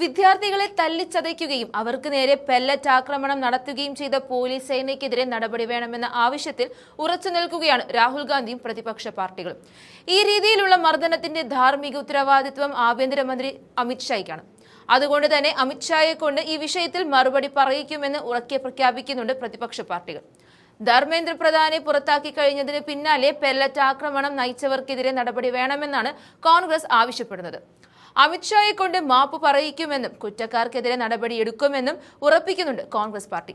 വിദ്യാർത്ഥികളെ തല്ലിച്ചതയ്ക്കുകയും അവർക്ക് നേരെ പെല്ലറ്റ് ആക്രമണം നടത്തുകയും ചെയ്ത പോലീസ് സേനയ്ക്കെതിരെ നടപടി വേണമെന്ന ആവശ്യത്തിൽ ഉറച്ചു നിൽക്കുകയാണ് രാഹുൽ ഗാന്ധിയും പ്രതിപക്ഷ പാർട്ടികളും. ഈ രീതിയിലുള്ള മർദ്ദനത്തിന്റെ ധാർമ്മിക ഉത്തരവാദിത്വം ആഭ്യന്തരമന്ത്രി അമിത്ഷായ്ക്കാണ്. അതുകൊണ്ട് തന്നെ അമിത്ഷായെ കൊണ്ട് ഈ വിഷയത്തിൽ മറുപടി പറയിക്കുമെന്ന് ഉറക്കെ പ്രഖ്യാപിക്കുന്നുണ്ട് പ്രതിപക്ഷ പാർട്ടികൾ. ധർമ്മേന്ദ്ര പ്രധാനെ പുറത്താക്കി കഴിഞ്ഞതിന് പിന്നാലെ പെല്ലറ്റ് ആക്രമണം നയിച്ചവർക്കെതിരെ നടപടി വേണമെന്നാണ് കോൺഗ്രസ് ആവശ്യപ്പെടുന്നത്. അമിത്ഷായെ കൊണ്ട് മാപ്പ് പറയിക്കുമെന്നും കുറ്റക്കാർക്കെതിരെ നടപടിയെടുക്കുമെന്നും ഉറപ്പിക്കുന്നുണ്ട് കോൺഗ്രസ് പാർട്ടി.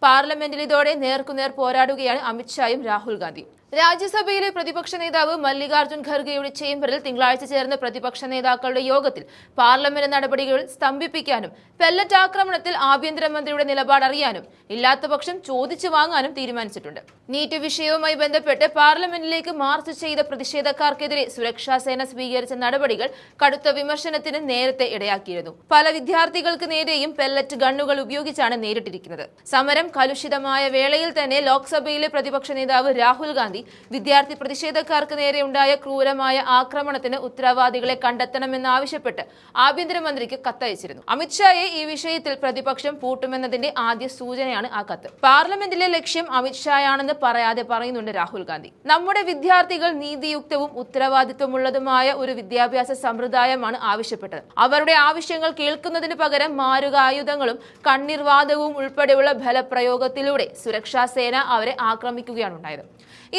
പാർലമെന്റിൽ ഇതോടെ നേർക്കുനേർ പോരാടുകയാണ് അമിത്ഷായും രാഹുൽ ഗാന്ധിയും. രാജ്യസഭയിലെ പ്രതിപക്ഷ നേതാവ് മല്ലികാർജ്ജുൻ ഖർഗെയുടെ ചേംബറിൽ തിങ്കളാഴ്ച ചേർന്ന പ്രതിപക്ഷ നേതാക്കളുടെ യോഗത്തിൽ പാർലമെന്റ് നടപടികൾ സ്തംഭിപ്പിക്കാനും പെല്ലറ്റ് ആക്രമണത്തിൽ ആഭ്യന്തരമന്ത്രിയുടെ നിലപാട് അറിയാനും ഇല്ലാത്തപക്ഷം ചോദിച്ചു വാങ്ങാനും തീരുമാനിച്ചിട്ടുണ്ട്. നീറ്റ് വിഷയവുമായി ബന്ധപ്പെട്ട് പാർലമെന്റിലേക്ക് മാർച്ച് ചെയ്ത പ്രതിഷേധക്കാർക്കെതിരെ സുരക്ഷാ സേന സ്വീകരിച്ച നടപടികൾ കടുത്ത വിമർശനത്തിന് നേരത്തെ ഇടയാക്കിയിരുന്നു. പല വിദ്യാർത്ഥികൾക്ക് നേരെയും പെല്ലറ്റ് ഗണ്ണുകൾ ഉപയോഗിച്ചാണ് നേരിട്ടിരിക്കുന്നത്. സമരം കലുഷിതമായ വേളയിൽ തന്നെ ലോക്സഭയിലെ പ്രതിപക്ഷ നേതാവ് രാഹുൽ ഗാന്ധി വിദ്യാർത്ഥി പ്രതിഷേധക്കാർക്ക് നേരെ ഉണ്ടായ ക്രൂരമായ ആക്രമണത്തിന് ഉത്തരവാദികളെ കണ്ടെത്തണമെന്നാവശ്യപ്പെട്ട് ആഭ്യന്തരമന്ത്രിക്ക് കത്തയച്ചിരുന്നു. അമിത്ഷായെ ഈ വിഷയത്തിൽ പ്രതിപക്ഷം പൂട്ടുമെന്നതിന്റെ ആദ്യ സൂചനയാണ് ആ കത്ത്. പാർലമെന്റിലെ ലക്ഷ്യം അമിത്ഷായാണെന്ന് പറയാതെ പറയുന്നുണ്ട് രാഹുൽ ഗാന്ധി. നമ്മുടെ വിദ്യാർത്ഥികൾ നീതിയുക്തവും ഉത്തരവാദിത്വമുള്ളതുമായ ഒരു വിദ്യാഭ്യാസ സമ്പ്രദായമാണ് ആവശ്യപ്പെട്ടത്. അവരുടെ ആവശ്യങ്ങൾ കേൾക്കുന്നതിന് പകരം മാരകായുധങ്ങളും കണ്ണീർവാതകവും ഉൾപ്പെടെയുള്ള ബലപ്രയോഗത്തിലൂടെ സുരക്ഷാ സേന അവരെ ആക്രമിക്കുകയാണ് ഉണ്ടായത്.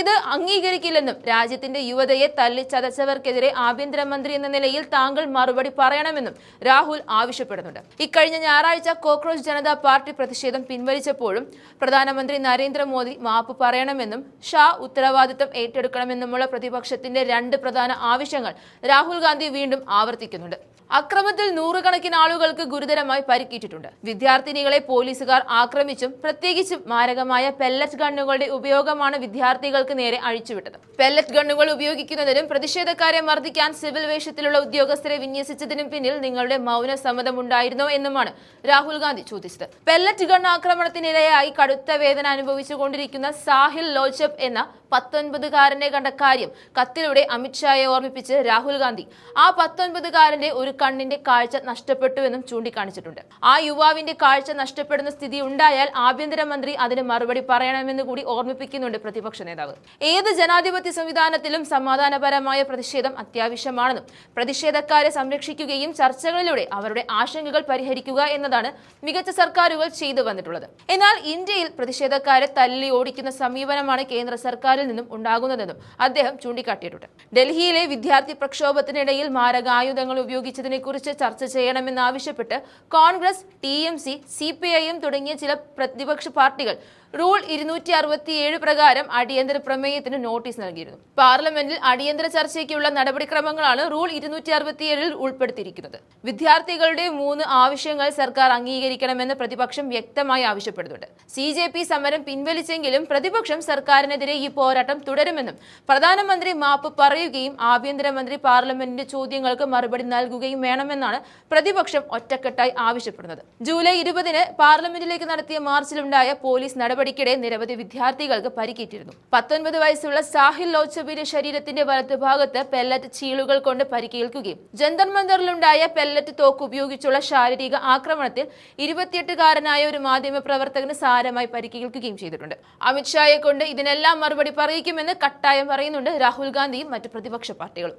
ഇത് അംഗീകരിക്കില്ലെന്നും രാജ്യത്തിന്റെ യുവതയെ തല്ലിച്ചതച്ചവർക്കെതിരെ ആഭ്യന്തരമന്ത്രി എന്ന നിലയിൽ താങ്കൾ മറുപടി പറയണമെന്നും രാഹുൽ ആവശ്യപ്പെടുന്നുണ്ട്. ഇക്കഴിഞ്ഞ ഞായറാഴ്ച കോക്രോച്ച് ജനതാ പാർട്ടി പ്രതിഷേധം പിൻവലിച്ചപ്പോഴും പ്രധാനമന്ത്രി നരേന്ദ്രമോദി മാപ്പ് പറയണമെന്നും ഷാ ഉത്തരവാദിത്തം ഏറ്റെടുക്കണമെന്നുമുള്ള പ്രതിപക്ഷത്തിന്റെ രണ്ട് പ്രധാന ആവശ്യങ്ങൾ രാഹുൽ ഗാന്ധി വീണ്ടും ആവർത്തിക്കുന്നുണ്ട്. അക്രമത്തിൽ നൂറുകണക്കിന് ആളുകൾക്ക് ഗുരുതരമായി പരിക്കേറ്റിട്ടുണ്ട്. വിദ്യാർത്ഥിനികളെ പോലീസുകാർ ആക്രമിച്ചും പ്രത്യേകിച്ചും മാരകമായ പെല്ലറ്റ് ഗണ്ണുകളുടെ ഉപയോഗമാണ് വിദ്യാർത്ഥികൾക്ക് നേരെ അഴിച്ചുവിട്ടത്. പെല്ലറ്റ് ഗണ്ണുകൾ ഉപയോഗിക്കുന്നതിനും പ്രതിഷേധക്കാരെ മർദ്ദിക്കാൻ സിവിൽ വേഷത്തിലുള്ള ഉദ്യോഗസ്ഥരെ വിന്യസിച്ചതിനും പിന്നിൽ നിങ്ങളുടെ മൗന സമ്മതമുണ്ടായിരുന്നോ എന്നുമാണ് രാഹുൽ ഗാന്ധി ചോദിച്ചത്. പെല്ലറ്റ് ഗൺ ആക്രമണത്തിനിരയായി കടുത്ത വേദന അനുഭവിച്ചുകൊണ്ടിരിക്കുന്ന സാഹിൽ ലോച്ചപ്പ് എന്ന 19-കാരനെ കണ്ട കാര്യം കത്തിലൂടെ അമിത്ഷായെ ഓർമ്മിപ്പിച്ച് രാഹുൽ ഗാന്ധി ആ 19-കാരന്റെ ഒരു കണ്ണിന്റെ കാഴ്ച നഷ്ടപ്പെട്ടുവെന്നും ചൂണ്ടിക്കാണിച്ചിട്ടുണ്ട്. ആ യുവാവിന്റെ കാഴ്ച നഷ്ടപ്പെടുന്ന സ്ഥിതി ഉണ്ടായാൽ ആഭ്യന്തരമന്ത്രി അതിന് മറുപടി പറയണമെന്ന് കൂടി ഓർമ്മിപ്പിക്കുന്നുണ്ട് പ്രതിപക്ഷ നേതാവ്. ഏത് ജനാധിപത്യ സംവിധാനത്തിലും സമാധാനപരമായ പ്രതിഷേധം അത്യാവശ്യമാണെന്നും പ്രതിഷേധക്കാരെ സംരക്ഷിക്കുകയും ചർച്ചകളിലൂടെ അവരുടെ ആശങ്കകൾ പരിഹരിക്കുക എന്നതാണ് മികച്ച സർക്കാരുകൾ ചെയ്തു വന്നിട്ടുള്ളത്. എന്നാൽ ഇന്ത്യയിൽ പ്രതിഷേധക്കാരെ തല്ലി ഓടിക്കുന്ന സമീപനമാണ് കേന്ദ്ര സർക്കാരിൽ നിന്നും ഉണ്ടാകുന്നതെന്നും അദ്ദേഹം ചൂണ്ടിക്കാട്ടിയിട്ടുണ്ട്. ഡൽഹിയിലെ വിദ്യാർത്ഥി പ്രക്ഷോഭത്തിനിടയിൽ മാരകായുധങ്ങൾ ഉപയോഗിച്ചതിനെ കുറിച്ച് ചർച്ച ചെയ്യണമെന്നാവശ്യപ്പെട്ട് കോൺഗ്രസ്, TMC, CPIM തുടങ്ങിയ ചില പ്രതിപക്ഷ പാർട്ടികൾ റൂൾ 267 പ്രകാരം അടിയന്തര പ്രമേയത്തിന് നോട്ടീസ് നൽകിയിരുന്നു. പാർലമെന്റിൽ അടിയന്തര ചർച്ചയ്ക്കുള്ള നടപടിക്രമങ്ങളാണ് റൂൾ 267 ഉൾപ്പെടുത്തിയിരിക്കുന്നത്. വിദ്യാർത്ഥികളുടെ 3 ആവശ്യങ്ങൾ സർക്കാർ അംഗീകരിക്കണമെന്ന് പ്രതിപക്ഷം വ്യക്തമായി ആവശ്യപ്പെടുന്നുണ്ട്. CJP സമരം പിൻവലിച്ചെങ്കിലും പ്രതിപക്ഷം സർക്കാരിനെതിരെ ഈ പോരാട്ടം തുടരുമെന്നും പ്രധാനമന്ത്രി മാപ്പ് പറയുകയും ആഭ്യന്തരമന്ത്രി പാർലമെന്റിന്റെ ചോദ്യങ്ങൾക്ക് മറുപടി നൽകുകയും വേണമെന്നാണ് പ്രതിപക്ഷം ഒറ്റക്കെട്ടായി ആവശ്യപ്പെടുന്നത്. ജൂലൈ 20-ന് പാർലമെന്റിലേക്ക് നടത്തിയ മാർച്ചിലുണ്ടായ പോലീസ് നടപടിക്കിടെ നിരവധി വിദ്യാർത്ഥികൾക്ക് പരിക്കേറ്റിരുന്നു. 19 വയസ്സുള്ള സാഹിൽ ലോച്ചബിന്റെ ശരീരത്തിന്റെ വലത്തുഭാഗത്ത് പെല്ലറ്റ് ചീളുകൾ കൊണ്ട് പരിക്കേൽക്കുകയും ജന്തർ മന്ദറിലുണ്ടായ പെല്ലറ്റ് തോക്ക് ഉപയോഗിച്ചുള്ള ശാരീരിക ആക്രമണത്തിൽ 28-കാരനായ ഒരു മാധ്യമ പ്രവർത്തകന് സാരമായി പരിക്കേൽക്കുകയും ചെയ്തിട്ടുണ്ട്. അമിത്ഷായെ കൊണ്ട് ഇതിനെല്ലാം മറുപടി പറയിക്കുമെന്ന് കട്ടായം പറയുന്നുണ്ട് രാഹുൽ ഗാന്ധിയും മറ്റ് പ്രതിപക്ഷ പാർട്ടികളും.